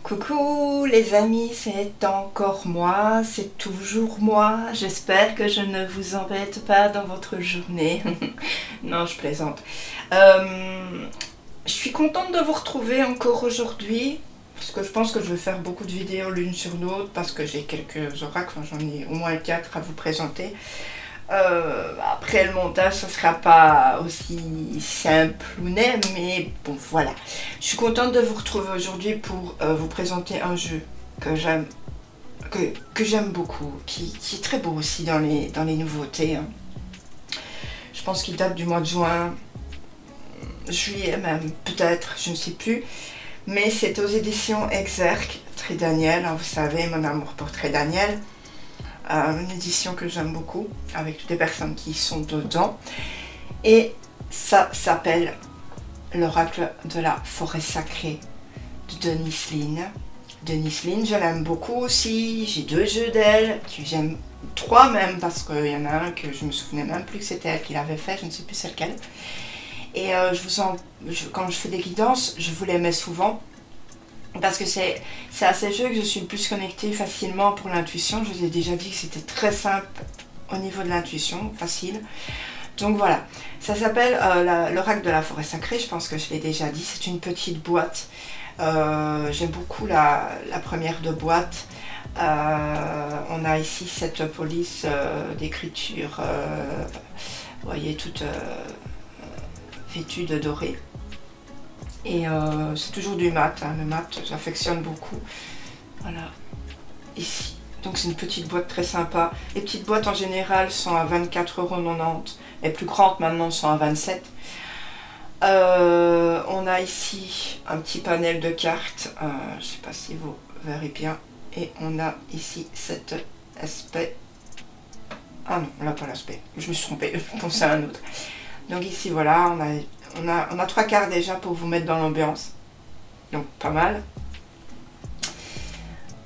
Coucou les amis, c'est encore moi, c'est toujours moi. J'espère que je ne vous embête pas dans votre journée. Non, je plaisante. Je suis contente de vous retrouver encore aujourd'hui, parce que je pense que je vais faire beaucoup de vidéos l'une sur l'autre, parce que j'ai quelques oracles, enfin j'en ai au moins 4 à vous présenter. Après le montage, ça sera pas aussi simple ou net, mais bon voilà. Je suis contente de vous retrouver aujourd'hui pour vous présenter un jeu que j'aime beaucoup, qui est très beau aussi dans les nouveautés. Hein. Je pense qu'il date du mois de juin, juillet même, peut-être, je ne sais plus. Mais c'est aux éditions Exergue, Trait Daniel, hein, vous savez, mon amour pour Trait Daniel. Une édition que j'aime beaucoup, avec toutes les personnes qui sont dedans. Et ça s'appelle l'oracle de la forêt sacrée de Denise Linn. Denise Linn, je l'aime beaucoup aussi. J'ai 2 jeux d'elle, que j'aime 3 même, parce qu'il y en a un que je me souvenais même plus que c'était elle qui l'avait fait, je ne sais plus c'est lequel. Et quand je fais des guidances, je vous les mets souvent. Parce que c'est à ces jeux que je suis le plus connectée facilement pour l'intuition. Je vous ai déjà dit que c'était très simple au niveau de l'intuition, facile. Donc voilà, ça s'appelle l'oracle de la forêt sacrée, je pense que je l'ai déjà dit. C'est une petite boîte. J'aime beaucoup la première de boîte. On a ici cette police d'écriture, vous voyez, toute vêtue de doré. Et c'est toujours du mat, hein. Le mat j'affectionne beaucoup. Voilà, ici. Donc c'est une petite boîte très sympa. Les petites boîtes en général sont à 24,90 €. Les plus grandes maintenant sont à 27 €. On a ici un petit panel de cartes. Je ne sais pas si vous verrez bien. Et on a ici cet aspect. Ah non, on n'a pas l'aspect. Je me suis trompée, je pensais à un autre. Donc ici voilà, on a 3 quarts déjà pour vous mettre dans l'ambiance. Donc pas mal.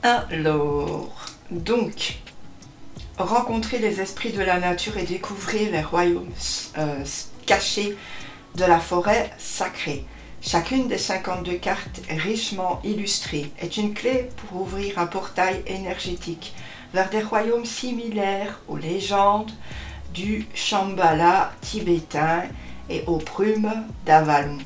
Alors, donc, rencontrer les esprits de la nature et découvrir les royaumes cachés de la forêt sacrée. Chacune des 52 cartes richement illustrées est une clé pour ouvrir un portail énergétique vers des royaumes similaires aux légendes du Shambhala tibétain et aux brumes d'Avalon.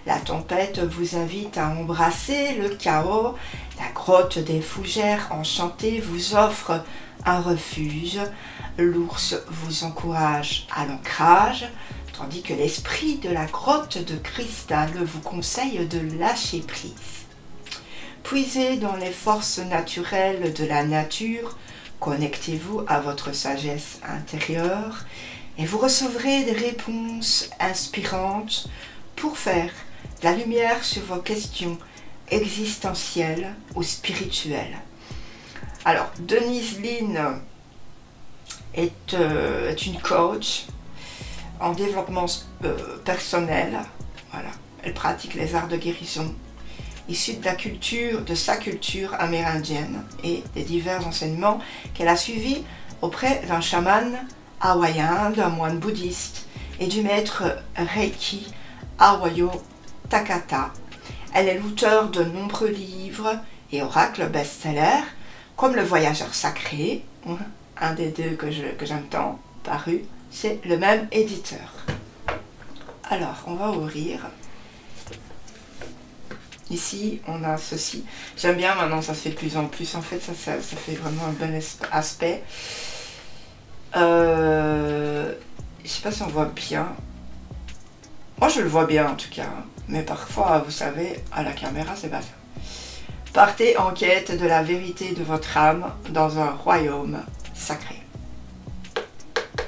La tempête vous invite à embrasser le chaos. La grotte des fougères enchantées vous offre un refuge. L'ours vous encourage à l'ancrage, tandis que l'esprit de la grotte de cristal vous conseille de lâcher prise. Puisez dans les forces naturelles de la nature, connectez-vous à votre sagesse intérieure et vous recevrez des réponses inspirantes pour faire la lumière sur vos questions existentielles ou spirituelles. Alors, Denise Linn est une coach en développement personnel. Voilà. Elle pratique les arts de guérison issus de sa culture amérindienne et des divers enseignements qu'elle a suivis auprès d'un chaman hawaïen, d'un moine bouddhiste et du maître Reiki Awayo Takata. Elle est l'auteure de nombreux livres et oracles best-sellers, comme Le Voyageur Sacré, un des 2 que j'aime tant, paru, c'est le même éditeur. Alors, on va ouvrir. Ici, on a ceci. J'aime bien, maintenant ça se fait de plus en plus, en fait, ça fait vraiment un bon aspect. Je sais pas si on voit bien. Moi, je le vois bien en tout cas. Mais parfois, vous savez, à la caméra, c'est pas ça. Partez en quête de la vérité de votre âme dans un royaume sacré.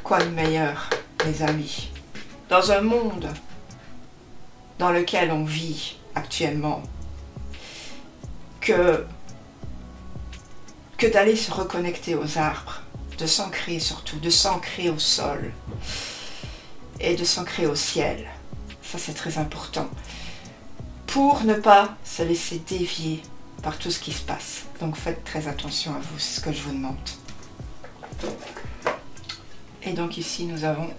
Quoi de meilleur, mes amis, dans un monde dans lequel on vit actuellement, que d'aller se reconnecter aux arbres, de s'ancrer surtout, de s'ancrer au sol et de s'ancrer au ciel. Ça, c'est très important pour ne pas se laisser dévier par tout ce qui se passe. Donc faites très attention à vous, c'est ce que je vous demande. Et donc ici nous avons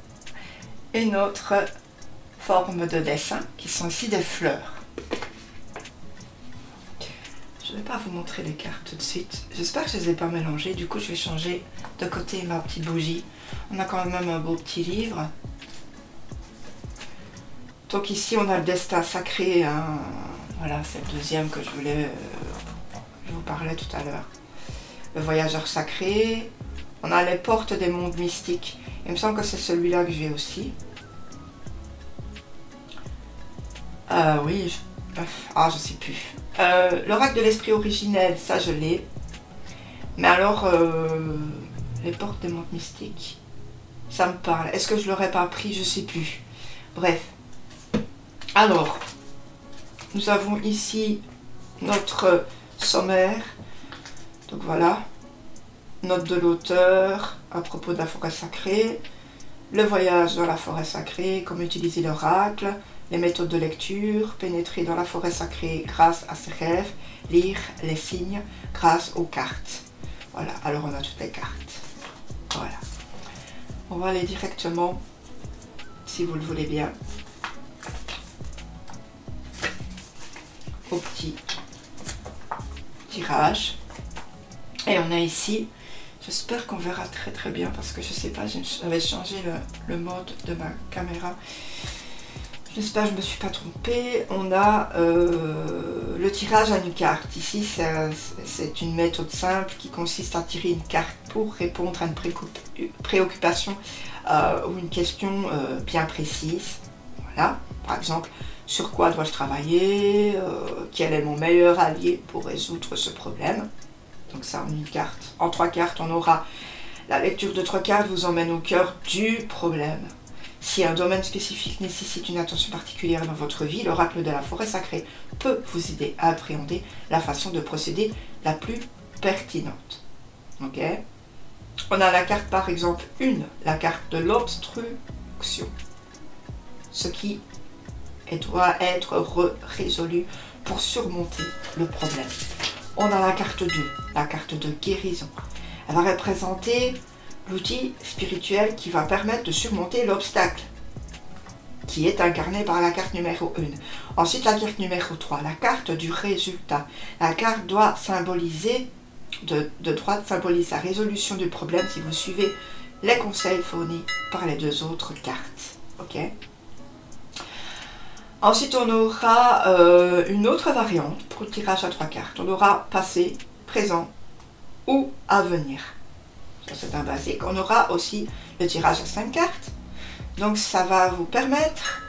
une autre forme de dessin qui sont ici des fleurs. Je ne vais pas vous montrer les cartes tout de suite. J'espère que je ne les ai pas mélangées. Du coup, je vais changer de côté ma petite bougie. On a quand même un beau petit livre. Donc ici, on a le destin sacré. Hein. Voilà, c'est le deuxième que je voulais... je vous parlais tout à l'heure. Le voyageur sacré. On a les portes des mondes mystiques. Il me semble que c'est celui-là que j'ai aussi. Oui, je sais plus. L'oracle de l'esprit originel, ça je l'ai. Mais alors, les portes des mondes mystiques, ça me parle. Est-ce que je l'aurais pas pris? Je sais plus. Bref. Alors, nous avons ici notre sommaire. Donc voilà. Note de l'auteur à propos de la forêt sacrée. Le voyage dans la forêt sacrée, comment utiliser l'oracle. Les méthodes de lecture, pénétrer dans la forêt sacrée grâce à ses rêves, lire les signes grâce aux cartes. Voilà, alors on a toutes les cartes. Voilà. On va aller directement, si vous le voulez bien, au petit tirage. Et on a ici, j'espère qu'on verra très très bien parce que je sais pas, j'avais changé le mode de ma caméra. J'espère que je ne me suis pas trompée. On a le tirage à une carte. Ici, c'est une méthode simple qui consiste à tirer une carte pour répondre à une préoccupation ou une question bien précise. Voilà, par exemple, sur quoi dois-je travailler, quel est mon meilleur allié pour résoudre ce problème. Donc ça, en une carte. En 3 cartes, on aura la lecture de 3 cartes vous emmène au cœur du problème. Si un domaine spécifique nécessite une attention particulière dans votre vie, l'oracle de la forêt sacrée peut vous aider à appréhender la façon de procéder la plus pertinente. Ok? On a la carte par exemple 1, la carte de l'obstruction. Ce qui doit être résolu pour surmonter le problème. On a la carte 2, la carte de guérison. Elle va représenter l'outil spirituel qui va permettre de surmonter l'obstacle, qui est incarné par la carte numéro 1. Ensuite, la carte numéro 3, la carte du résultat. La carte doit symboliser, de droite, symbolise la résolution du problème si vous suivez les conseils fournis par les 2 autres cartes. Ok? Ensuite, on aura une autre variante pour le tirage à 3 cartes. On aura passé, présent ou avenir. C'est un basique. On aura aussi le tirage à 5 cartes. Donc ça va vous permettre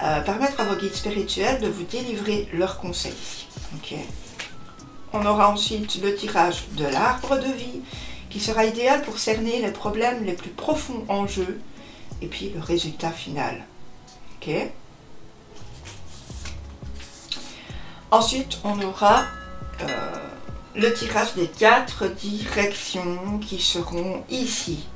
à vos guides spirituels de vous délivrer leurs conseils. Okay. On aura ensuite le tirage de l'arbre de vie qui sera idéal pour cerner les problèmes les plus profonds en jeu et puis le résultat final. Okay. Ensuite, on aura le tirage des 4 directions qui seront ici.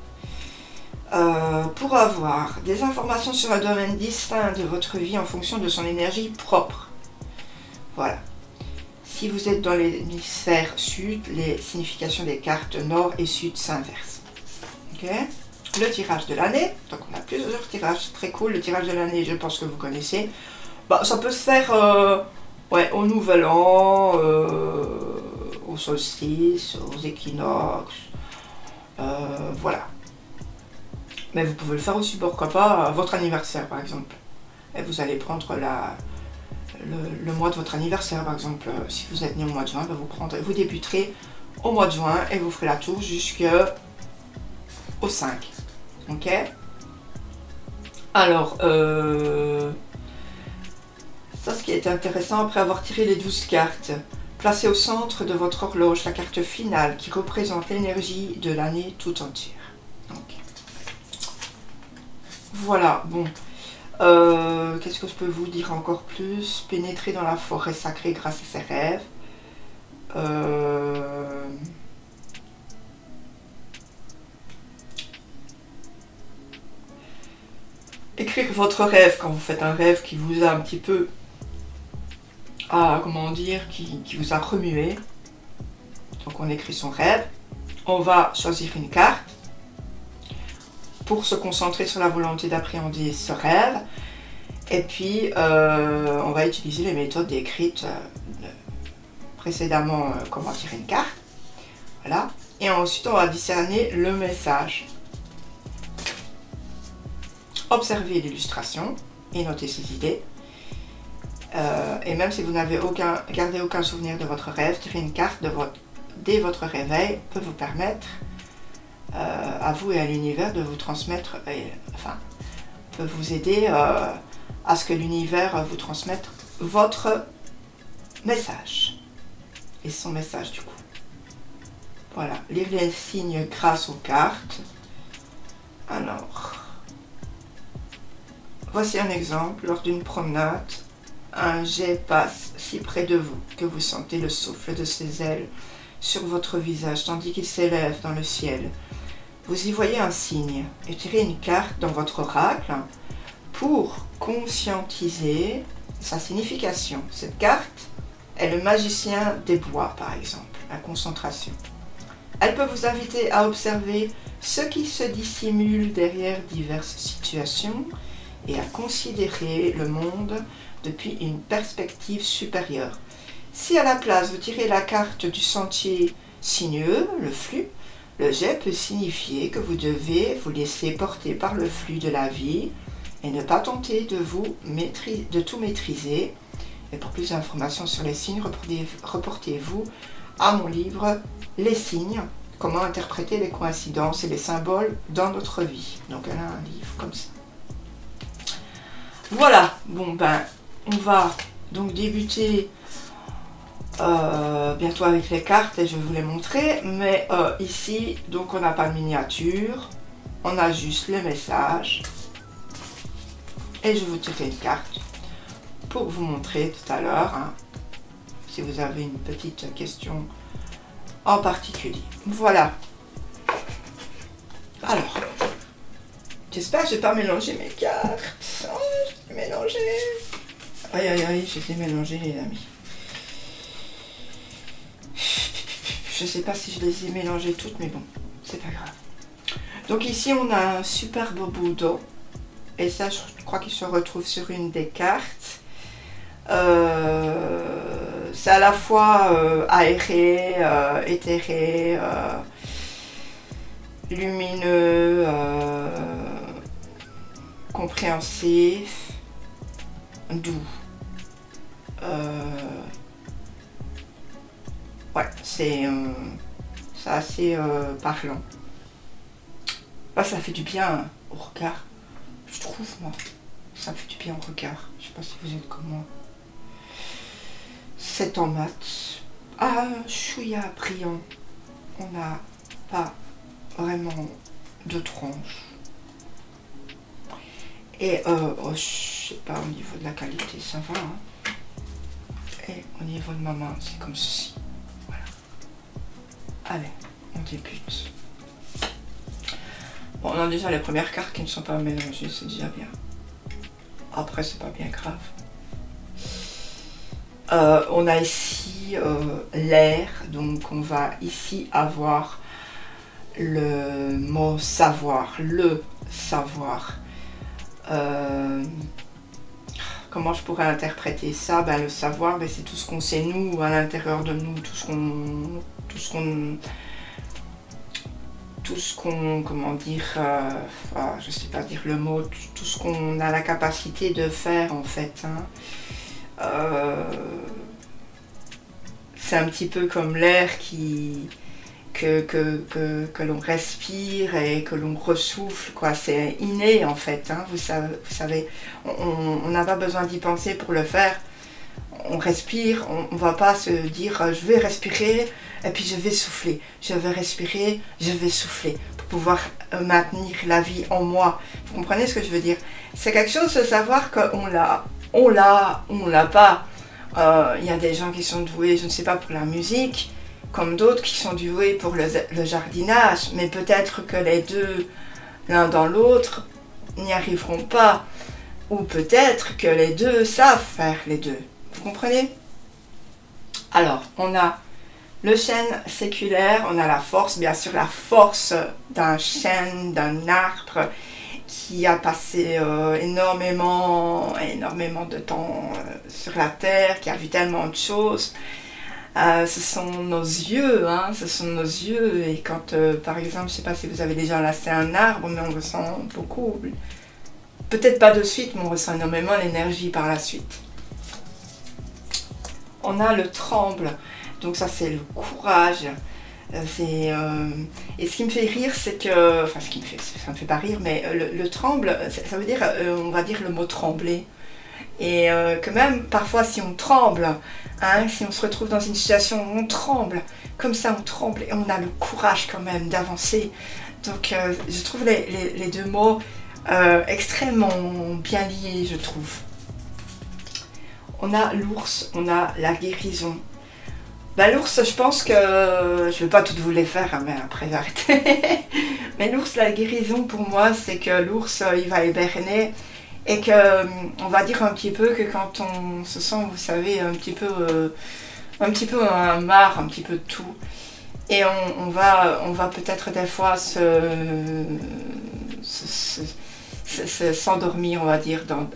Pour avoir des informations sur un domaine distinct de votre vie en fonction de son énergie propre. Voilà. Si vous êtes dans l'hémisphère sud, les significations des cartes nord et sud s'inversent. Okay. Le tirage de l'année. Donc on a plusieurs tirages. Très cool. Le tirage de l'année, je pense que vous connaissez. Bah, ça peut se faire ouais, au nouvel an, au solstice, aux équinoxes, voilà. Mais vous pouvez le faire aussi, pourquoi pas, à votre anniversaire par exemple. Et vous allez prendre le mois de votre anniversaire par exemple. Si vous êtes né au mois de juin, ben vous débuterez au mois de juin et vous ferez la tour jusqu'au 5. Ok? Alors, ça, ce qui est intéressant, après avoir tiré les 12 cartes, placez au centre de votre horloge la carte finale qui représente l'énergie de l'année tout entière. Donc, voilà, bon. Qu'est-ce que je peux vous dire encore plus? Pénétrer dans la forêt sacrée grâce à ses rêves. Écrire votre rêve quand vous faites un rêve qui vous a un petit peu... comment dire, qui vous a remué. Donc on écrit son rêve. On va choisir une carte pour se concentrer sur la volonté d'appréhender ce rêve. Et puis on va utiliser les méthodes décrites précédemment comment tirer une carte. Voilà. Et ensuite, on va discerner le message. Observez l'illustration et notez ces idées. Et même si vous n'avez gardé aucun souvenir de votre rêve, tirer une carte dès votre réveil peut vous permettre à vous et à l'univers de vous transmettre, enfin, peut vous aider à ce que l'univers vous transmette votre message. Et son message du coup. Voilà, lire les signes grâce aux cartes. Alors, voici un exemple. Lors d'une promenade, un jet passe si près de vous que vous sentez le souffle de ses ailes sur votre visage tandis qu'il s'élève dans le ciel. Vous y voyez un signe et tirez une carte dans votre oracle pour conscientiser sa signification. Cette carte est le magicien des bois, par exemple, la concentration. Elle peut vous inviter à observer ce qui se dissimule derrière diverses situations et à considérer le monde depuis une perspective supérieure. Si à la place vous tirez la carte du sentier sinueux, le flux, le jet peut signifier que vous devez vous laisser porter par le flux de la vie et ne pas tenter de tout maîtriser. Et pour plus d'informations sur les signes, reportez-vous à mon livre « Les signes, comment interpréter les coïncidences et les symboles dans notre vie ». Donc elle a un livre comme ça. Voilà, bon ben, on va donc débuter bientôt avec les cartes et je vais vous les montrer. Mais ici, donc on n'a pas de miniature, on a juste le message. Et je vais vous tirer une carte pour vous montrer tout à l'heure, hein, si vous avez une petite question en particulier. Voilà. Alors, j'espère que je n'ai pas mélangé mes cartes. Oh, je les ai mélangées. Aïe, aïe, aïe, je les ai mélangées, les amis. Je ne sais pas si je les ai mélangées toutes, mais bon, c'est pas grave. Donc ici, on a un superbe bouddha. Et ça, je crois qu'il se retrouve sur une des cartes. C'est à la fois aéré, éthéré, lumineux, compréhensif, doux. Ouais, c'est assez parlant. Bah, ça fait du bien au regard. Je trouve, moi, ça me fait du bien au regard. Je sais pas si vous êtes comme moi. C'est en mat. Ah, chouïa brillant. On n'a pas vraiment de tranche. Et, oh, je sais pas, au niveau de la qualité, ça va. Hein. Et au niveau de ma main, c'est comme ceci. Voilà. Allez, on débute. Bon, on a déjà les premières cartes qui ne sont pas mélangées, c'est déjà bien. Après, c'est pas bien grave. On a ici l'air, donc on va ici avoir le mot savoir, le savoir. Comment je pourrais interpréter ça? Ben, le savoir, ben, c'est tout ce qu'on sait nous, à l'intérieur de nous, tout ce qu'on, comment dire, je sais pas dire le mot, tout ce qu'on a la capacité de faire en fait. Hein. C'est un petit peu comme l'air que l'on respire et que l'on ressouffle, quoi. C'est inné en fait, hein. Vous savez, on n'a pas besoin d'y penser pour le faire. On respire, on ne va pas se dire je vais respirer et puis je vais souffler. Je vais respirer, je vais souffler pour pouvoir maintenir la vie en moi. Vous comprenez ce que je veux dire? C'est quelque chose de savoir qu'on l'a, on l'a pas. Il y a des gens qui sont doués, je ne sais pas, pour la musique, comme d'autres qui sont doués pour le jardinage, mais peut-être que les deux, l'un dans l'autre, n'y arriveront pas. Ou peut-être que les deux savent faire les deux. Vous comprenez? Alors, on a le chêne séculaire, on a la force, bien sûr la force d'un chêne, d'un arbre qui a passé énormément de temps sur la terre, qui a vu tellement de choses. Ce sont nos yeux, hein, ce sont nos yeux. Et quand, par exemple, je ne sais pas si vous avez déjà lassé un arbre, mais on ressent beaucoup. Peut-être pas de suite, mais on ressent énormément l'énergie par la suite. On a le tremble, donc ça c'est le courage. Et ce qui me fait rire, c'est que... Enfin, ça me fait pas rire, mais le tremble, ça veut dire, on va dire le mot trembler. Et que même, parfois, si on tremble, hein, si on se retrouve dans une situation où on tremble, comme ça on tremble, et on a le courage quand même d'avancer. Donc, je trouve les deux mots extrêmement bien liés, je trouve. On a l'ours, on a la guérison. Ben, l'ours, je pense que... Je ne vais pas toutes vous les faire, hein, mais après j'arrête. Mais l'ours, la guérison pour moi, c'est que l'ours, il va hiberner. Et que, on va dire un petit peu que quand on se sent, vous savez, un petit peu marre, un petit peu de tout. Et on va peut-être des fois s'endormir, on va dire, enfin,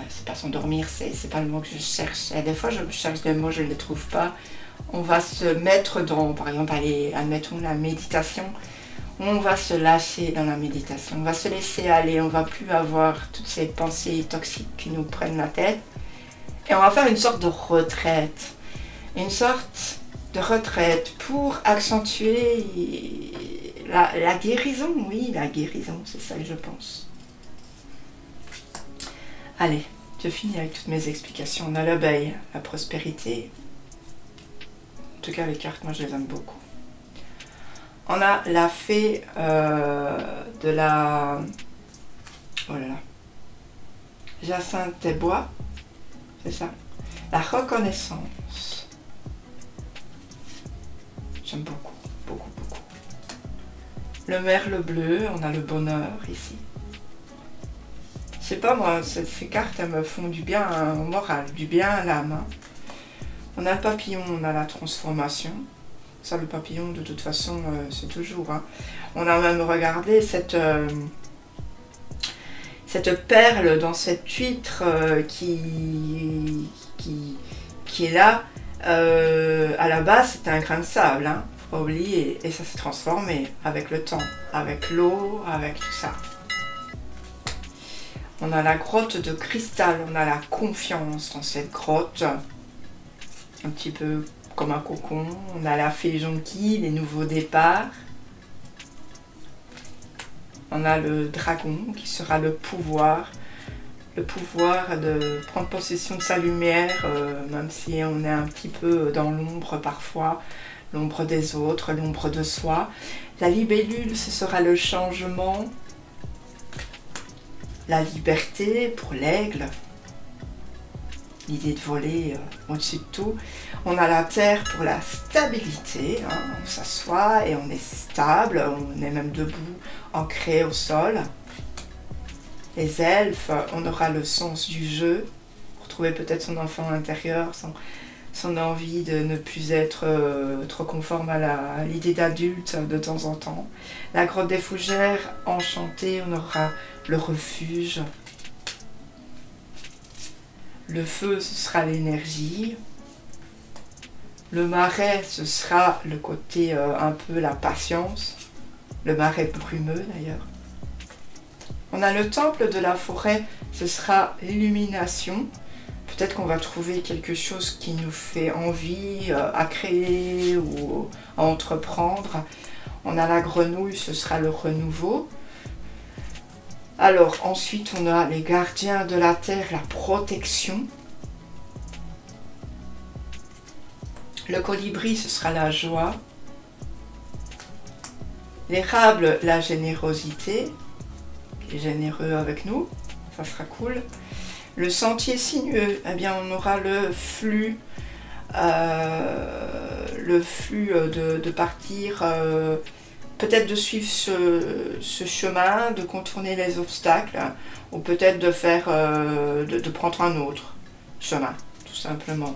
c'est pas s'endormir, c'est pas le mot que je cherche. Et des fois, je cherche des mots, je ne les trouve pas. On va se mettre dans, par exemple, allez, admettons la méditation. On va se lâcher dans la méditation. On va se laisser aller. On va plus avoir toutes ces pensées toxiques qui nous prennent la tête. Et on va faire une sorte de retraite. Une sorte de retraite pour accentuer la guérison. Oui, la guérison, c'est ça que je pense. Allez, je finis avec toutes mes explications. On a l'abeille, la prospérité. En tout cas, les cartes, moi, je les aime beaucoup. On a la fée de la... Oh là là. Jacinthe des Bois. C'est ça. La reconnaissance. J'aime beaucoup, beaucoup, beaucoup. Le merle bleu, on a le bonheur ici. Je sais pas moi, ces cartes, elles me font du bien au moral, du bien à l'âme. Hein. On a le papillon, on a la transformation. Ça, le papillon, de toute façon, c'est toujours. Hein. On a même regardé cette perle dans cette huître qui est là. À la base, c'était un grain de sable, hein, faut pas oublier. Et ça s'est transformé avec le temps, avec l'eau, avec tout ça. On a la grotte de cristal, on a la confiance dans cette grotte. Un petit peu comme un cocon. On a la fée jonquille, les nouveaux départs. On a le dragon qui sera le pouvoir de prendre possession de sa lumière, même si on est un petit peu dans l'ombre parfois, l'ombre des autres, l'ombre de soi. La libellule, ce sera le changement, la liberté pour l'aigle, l'idée de voler au-dessus de tout. On a la terre pour la stabilité, hein, on s'assoit et on est stable, on est même debout, ancré au sol. Les elfes, on aura le sens du jeu, retrouver peut-être son enfant intérieur, son envie de ne plus être trop conforme à l'idée d'adulte de temps en temps. La grotte des fougères, enchantée, on aura le refuge. Le feu, ce sera l'énergie. Le marais, ce sera le côté un peu la patience. Le marais brumeux d'ailleurs. On a le temple de la forêt, ce sera l'illumination. Peut-être qu'on va trouver quelque chose qui nous fait envie à créer ou à entreprendre. On a la grenouille, ce sera le renouveau. Alors ensuite on a les gardiens de la terre, la protection. Le colibri, ce sera la joie. L'érable, la générosité. Qui est généreux avec nous, ça sera cool. Le sentier sinueux, eh bien on aura le flux de partir, peut-être de suivre ce chemin, de contourner les obstacles, ou peut-être de faire, de prendre un autre chemin, tout simplement.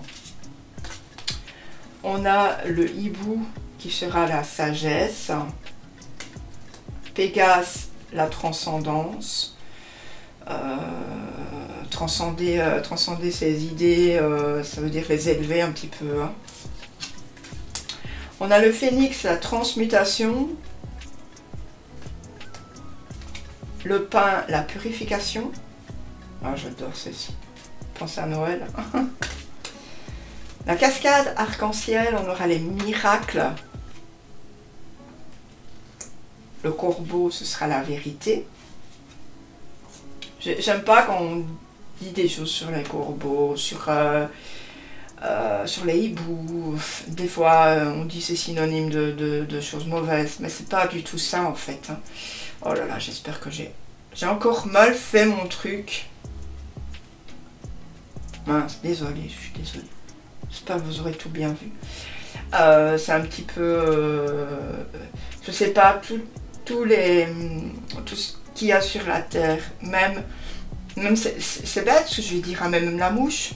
On a le hibou qui sera la sagesse, Pégase, la transcendance, transcender ses idées, ça veut dire les élever un petit peu. Hein. On a le phénix, la transmutation. Le pain, la purification. Ah, j'adore ceci. Pensez à Noël. La cascade arc-en-ciel, on aura les miracles. Le corbeau, ce sera la vérité. J'aime pas quand on dit des choses sur les corbeaux, sur les hiboux. Des fois, on dit c'est synonyme de choses mauvaises, mais c'est pas du tout ça en fait. Hein. Oh là là, j'espère que j'ai encore mal fait mon truc. Mince, désolée, je suis désolée. J'espère que vous aurez tout bien vu. C'est un petit peu... je sais pas, tout ce qu'il y a sur la Terre, même c'est bête ce que je vais dire, hein, même la mouche,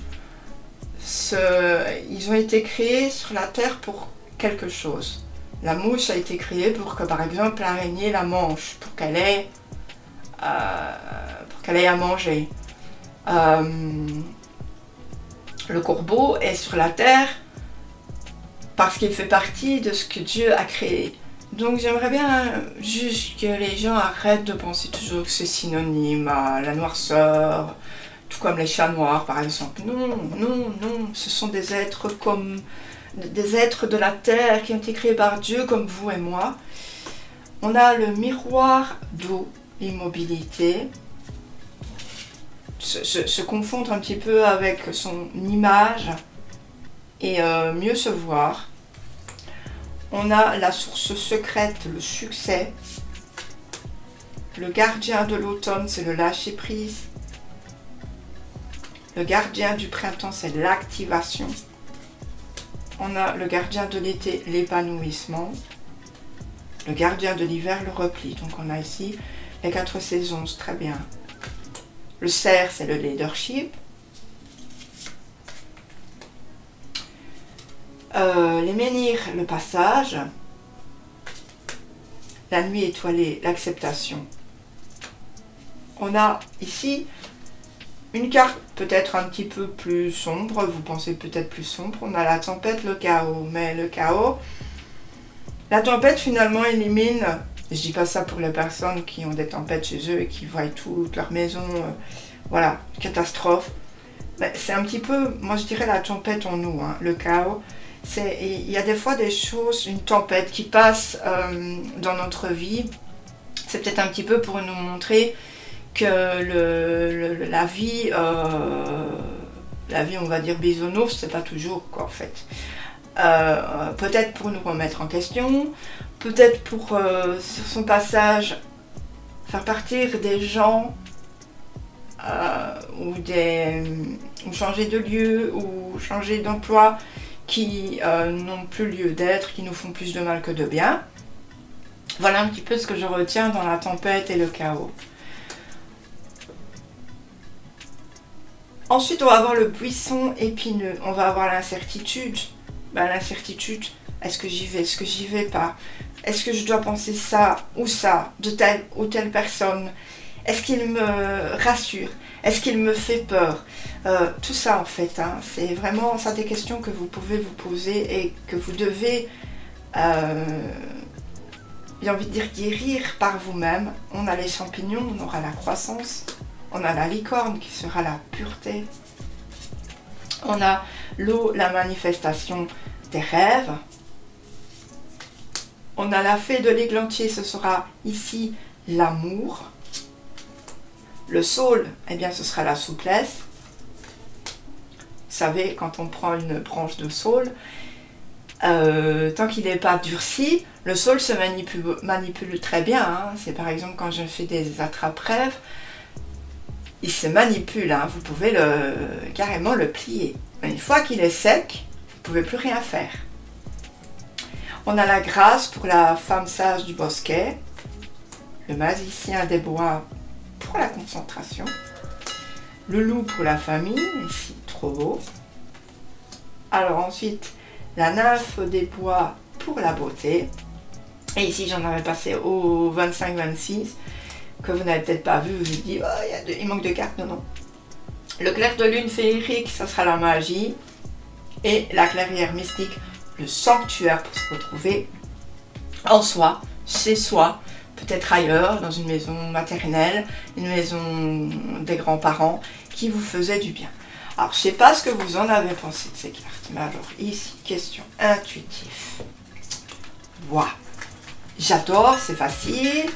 ils ont été créés sur la Terre pour quelque chose. La mouche a été créée pour que, par exemple, l'araignée la mange, pour qu'elle ait à manger. Le corbeau est sur la terre parce qu'il fait partie de ce que Dieu a créé. Donc j'aimerais bien juste que les gens arrêtent de penser toujours que c'est synonyme à la noirceur, tout comme les chats noirs par exemple. Non, non, non, ce sont des êtres de la terre qui ont été créés par Dieu comme vous et moi. On a le miroir d'eau, l'immobilité. Se confondre un petit peu avec son image et mieux se voir. On a la source secrète, le succès. Le gardien de l'automne, c'est le lâcher prise. Le gardien du printemps, c'est l'activation. On a le gardien de l'été, l'épanouissement. Le gardien de l'hiver, le repli. Donc on a ici les 4 saisons, c'est très bien. Le cerf, c'est le leadership. Les menhirs, le passage. La nuit étoilée, l'acceptation. On a ici une carte peut-être un petit peu plus sombre. Vous pensez peut-être plus sombre. On a la tempête, le chaos. Mais le chaos, la tempête finalement élimine... Je dis pas ça pour les personnes qui ont des tempêtes chez eux et qui voient toute leur maison, voilà, catastrophe. C'est un petit peu, moi je dirais la tempête en nous, hein, le chaos. Il y a des fois des choses, une tempête qui passe dans notre vie. C'est peut-être un petit peu pour nous montrer que la vie, on va dire bisounours, c'est pas toujours quoi en fait. Peut-être pour nous remettre en question, peut-être pour, sur son passage, faire partir des gens ou changer de lieu ou changer d'emploi qui n'ont plus lieu d'être, qui nous font plus de mal que de bien. Voilà un petit peu ce que je retiens dans la tempête et le chaos. Ensuite, on va avoir le buisson épineux, on va avoir l'incertitude. L'incertitude, est-ce que j'y vais, est-ce que j'y vais pas? Est-ce que je dois penser ça ou ça de telle ou telle personne? Est-ce qu'il me rassure? Est-ce qu'il me fait peur? Tout ça en fait, hein, c'est vraiment ça des questions que vous pouvez vous poser et que vous devez, j'ai envie de dire, guérir par vous-même. On a les champignons, on aura la croissance, on a la licorne qui sera la pureté. On a l'eau, la manifestation des rêves. On a la fée de l'églantier, ce sera ici l'amour. Le saule, eh bien ce sera la souplesse. Vous savez, quand on prend une branche de saule, tant qu'il n'est pas durci, le saule se manipule très bien. Hein. C'est par exemple quand je fais des attrape-rêves, il se manipule, hein. Vous pouvez carrément le plier. Mais une fois qu'il est sec, vous ne pouvez plus rien faire. On a la grâce pour la femme sage du bosquet, le magicien des bois pour la concentration, le loup pour la famille, ici trop beau. Alors ensuite, la nymphe des bois pour la beauté. Et ici j'en avais passé au 25-26. Que vous n'avez peut-être pas vu, vous vous dites oh, il manque de cartes, non, non. Le clair de lune féerique, ça sera la magie. Et la clairière mystique le sanctuaire pour se retrouver en soi, chez soi, peut-être ailleurs, dans une maison maternelle, une maison des grands-parents, qui vous faisait du bien. Alors, je ne sais pas ce que vous en avez pensé de ces cartes, mais alors ici, question intuitive. Waouh! J'adore, c'est facile.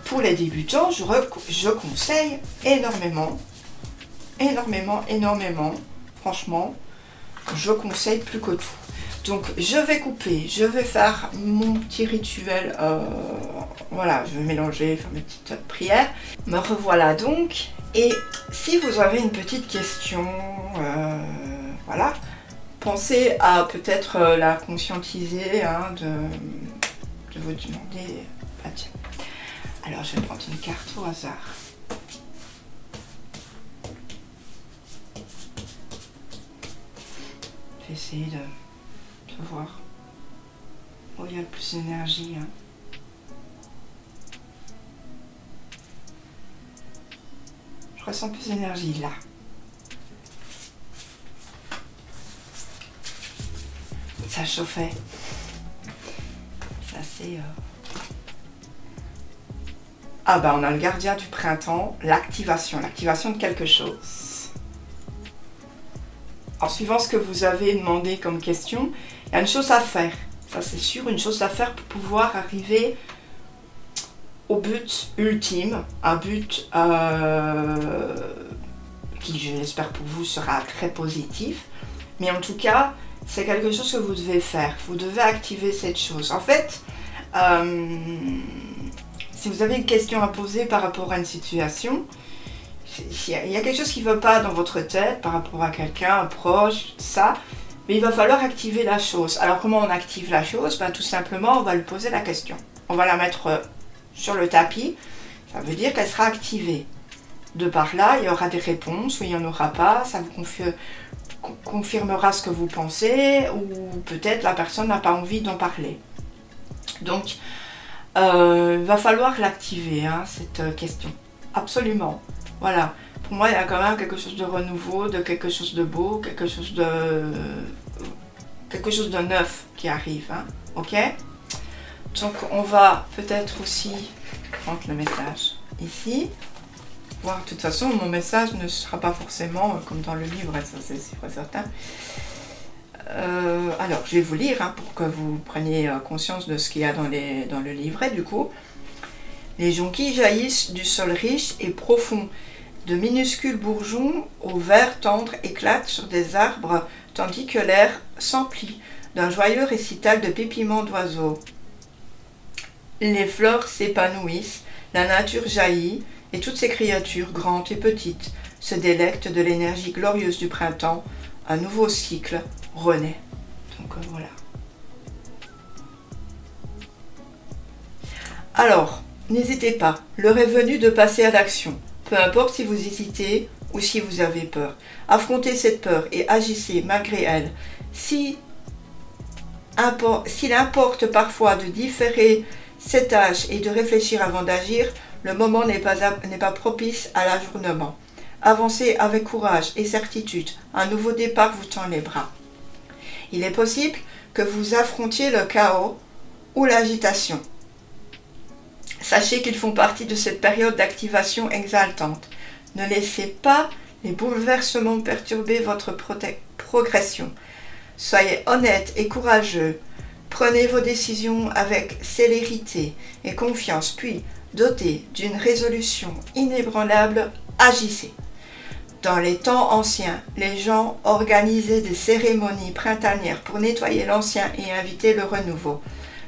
Pour les débutants, je conseille énormément, énormément. Franchement, je conseille plus que tout. Donc, je vais couper, je vais faire mon petit rituel. Voilà, je vais mélanger, faire mes petites prières. Me revoilà donc. Et si vous avez une petite question, voilà, pensez à peut-être la conscientiser, hein, de vous demander, bah tiens, alors je vais prendre une carte au hasard. Je vais essayer de voir où il y a le plus d'énergie. Hein. Je ressens plus d'énergie là. Ça chauffait. C'est assez... Ah bah on a le gardien du printemps, l'activation de quelque chose. Alors suivant ce que vous avez demandé comme question, il y a une chose à faire. Ça c'est sûr, une chose à faire pour pouvoir arriver au but ultime, un but qui je l'espère pour vous sera très positif. Mais en tout cas, c'est quelque chose que vous devez faire. Vous devez activer cette chose. En fait, si vous avez une question à poser par rapport à une situation, il y a quelque chose qui ne va pas dans votre tête par rapport à quelqu'un, un proche, ça, mais il va falloir activer la chose. Alors comment on active la chose? Ben, tout simplement, on va lui poser la question. On va la mettre sur le tapis, ça veut dire qu'elle sera activée. De par là, il y aura des réponses ou il n'y en aura pas, ça vous confirmera ce que vous pensez ou peut-être la personne n'a pas envie d'en parler. Donc, il va falloir l'activer, hein, cette question. Absolument. Voilà. Pour moi, il y a quand même quelque chose de renouveau, de quelque chose de beau, quelque chose de neuf qui arrive. Hein, ok? Donc, on va peut-être aussi prendre le message ici. Voir, de toute façon, mon message ne sera pas forcément comme dans le livre, ça c'est certain. Alors, je vais vous lire hein, pour que vous preniez conscience de ce qu'il y a dans le livret, du coup. Les jonquilles jaillissent du sol riche et profond. De minuscules bourgeons au vert tendre éclatent sur des arbres, tandis que l'air s'emplit d'un joyeux récital de pépiments d'oiseaux. Les fleurs s'épanouissent, la nature jaillit, et toutes ces créatures, grandes et petites, se délectent de l'énergie glorieuse du printemps. Un nouveau cycle renaît. Donc voilà. Alors, n'hésitez pas, l'heure est venue de passer à l'action. Peu importe si vous hésitez ou si vous avez peur. Affrontez cette peur et agissez malgré elle. S'il importe parfois de différer cet âge et de réfléchir avant d'agir, le moment n'est pas propice à l'ajournement. Avancez avec courage et certitude. Un nouveau départ vous tend les bras. Il est possible que vous affrontiez le chaos ou l'agitation. Sachez qu'ils font partie de cette période d'activation exaltante. Ne laissez pas les bouleversements perturber votre progression. Soyez honnête et courageux. Prenez vos décisions avec célérité et confiance, puis, doté d'une résolution inébranlable, agissez. Dans les temps anciens, les gens organisaient des cérémonies printanières pour nettoyer l'ancien et inviter le renouveau.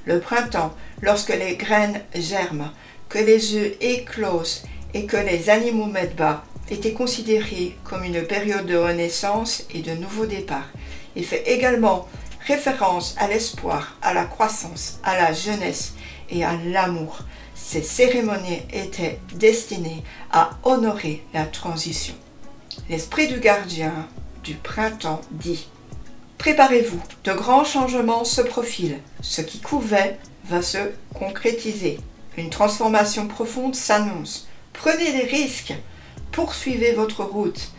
Le printemps, lorsque les graines germent, que les œufs éclosent et que les animaux mettent bas, était considéré comme une période de renaissance et de nouveau départ. Il fait également référence à l'espoir, à la croissance, à la jeunesse et à l'amour. Ces cérémonies étaient destinées à honorer la transition. L'esprit du gardien du printemps dit « Préparez-vous, de grands changements se profilent. Ce qui couvait va se concrétiser. Une transformation profonde s'annonce. Prenez des risques, poursuivez votre route.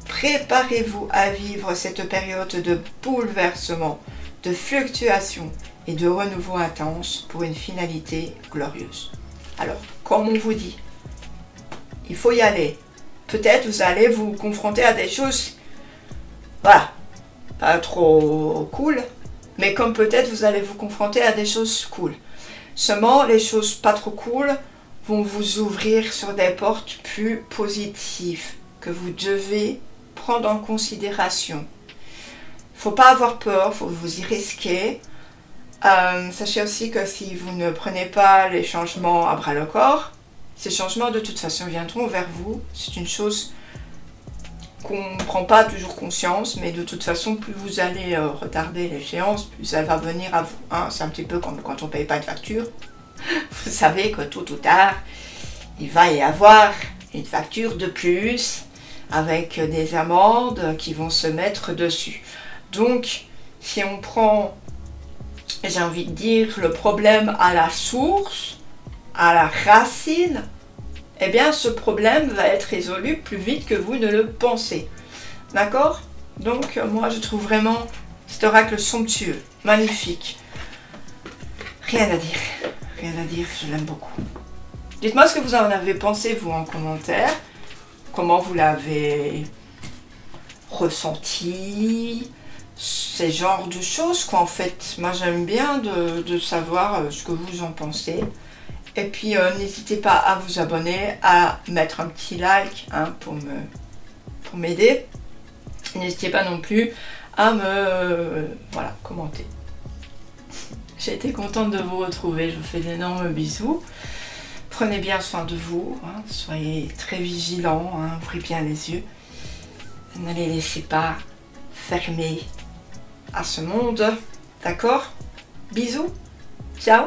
Préparez-vous à vivre cette période de bouleversement, de fluctuation et de renouveau intense pour une finalité glorieuse. Alors, comme on vous dit, il faut y aller. Peut-être vous allez vous confronter à des choses, voilà, pas trop cool, mais comme peut-être vous allez vous confronter à des choses cool. Seulement, les choses pas trop cool vont vous ouvrir sur des portes plus positives que vous devez prendre en considération. Faut pas avoir peur, faut vous y risquer. Sachez aussi que si vous ne prenez pas les changements à bras le corps, ces changements de toute façon viendront vers vous. C'est une chose qu'on ne prend pas toujours conscience, mais de toute façon, plus vous allez retarder l'échéance, plus elle va venir à vous. Hein, c'est un petit peu comme quand on ne paye pas une facture. Vous savez que tôt ou tard, il va y avoir une facture de plus avec des amendes qui vont se mettre dessus. Donc, si on prend, j'ai envie de dire, le problème à la source, à la racine, eh bien ce problème va être résolu plus vite que vous ne le pensez. D'accord? Donc moi je trouve vraiment cet oracle somptueux, magnifique. Rien à dire, je l'aime beaucoup. Dites-moi ce que vous en avez pensé vous en commentaire, comment vous l'avez ressenti, ces genres de choses quoi en fait. Moi j'aime bien de savoir ce que vous en pensez. Et puis n'hésitez pas à vous abonner, à mettre un petit like hein, pour m'aider. N'hésitez pas non plus à me commenter. J'ai été contente de vous retrouver, je vous fais d'énormes bisous. Prenez bien soin de vous, hein, soyez très vigilants, hein, ouvrez bien les yeux. Ne les laissez pas fermer à ce monde, d'accord? Bisous, ciao!